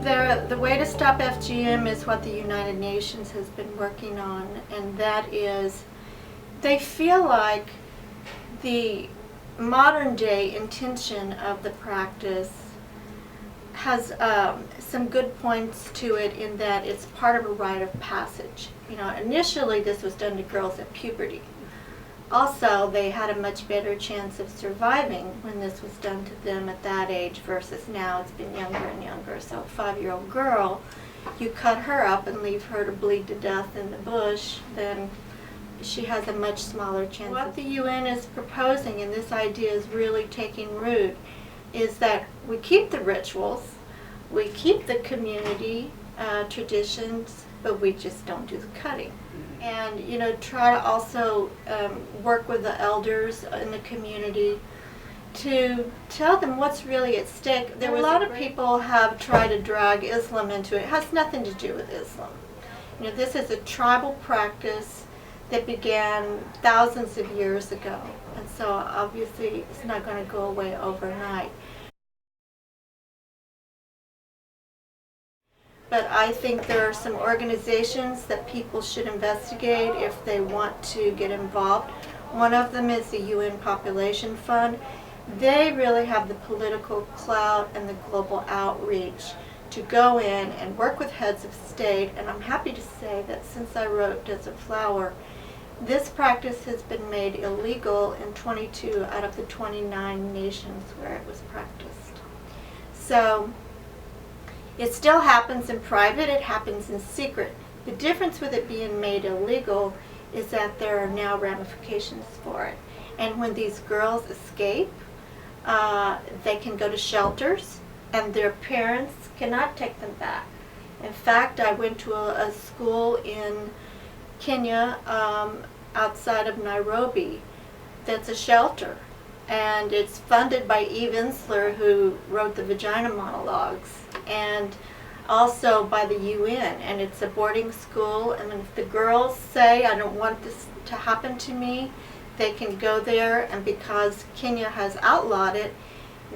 The way to stop FGM is what the United Nations has been working on, and that is they feel like the modern day intention of the practice has some good points to it in that it's part of a rite of passage. You know, initially this was done to girls at puberty. Also, they had a much better chance of surviving when this was done to them at that age versus now it's been younger and younger. So a 5-year-old girl, you cut her up and leave her to bleed to death in the bush, then she has a much smaller chance. What the UN is proposing, and this idea is really taking root, is that we keep the rituals, we keep the community traditions, but we just don't do the cutting. And, you know, try to also work with the elders in the community to tell them what's really at stake. There were a lot of people have tried to drag Islam into it. It has nothing to do with Islam. You know, this is a tribal practice that began thousands of years ago. And so obviously it's not going to go away overnight. But I think there are some organizations that people should investigate if they want to get involved. One of them is the UN Population Fund. They really have the political clout and the global outreach to go in and work with heads of state. And I'm happy to say that since I wrote Desert Flower, this practice has been made illegal in 22 out of the 29 nations where it was practiced. So it still happens in private, it happens in secret. The difference with it being made illegal is that there are now ramifications for it. And when these girls escape, they can go to shelters and their parents cannot take them back. In fact, I went to a school in Kenya outside of Nairobi that's a shelter. And it's funded by Eve Ensler, who wrote the Vagina Monologues, and also by the UN. And it's a boarding school, and if the girls say, I don't want this to happen to me, they can go there, and because Kenya has outlawed it,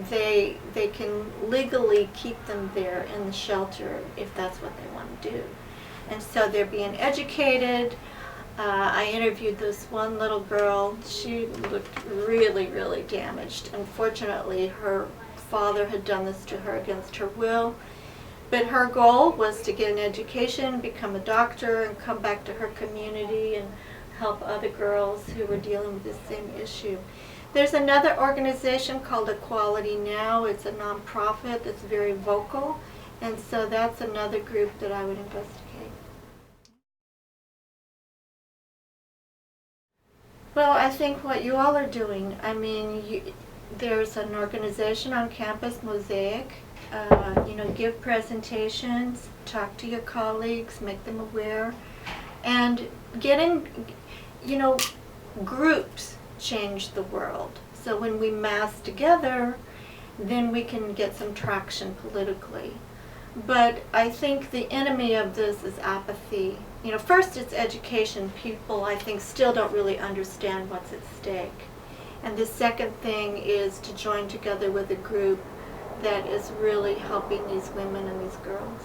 they can legally keep them there in the shelter if that's what they want to do. And so they're being educated. I interviewed this one little girl. She looked really, really damaged. Unfortunately, her father had done this to her against her will. But her goal was to get an education, become a doctor, and come back to her community and help other girls who were dealing with the same issue. There's another organization called Equality Now. It's a nonprofit that's very vocal. And so that's another group that I would investigate. Well, I think what you all are doing, I mean, there's an organization on campus, Mosaic, you know, give presentations, talk to your colleagues, make them aware, and getting, you know, groups change the world. So when we mass together, then we can get some traction politically. But I think the enemy of this is apathy. You know, first it's education. People, I think, still don't really understand what's at stake. And the second thing is to join together with a group that is really helping these women and these girls.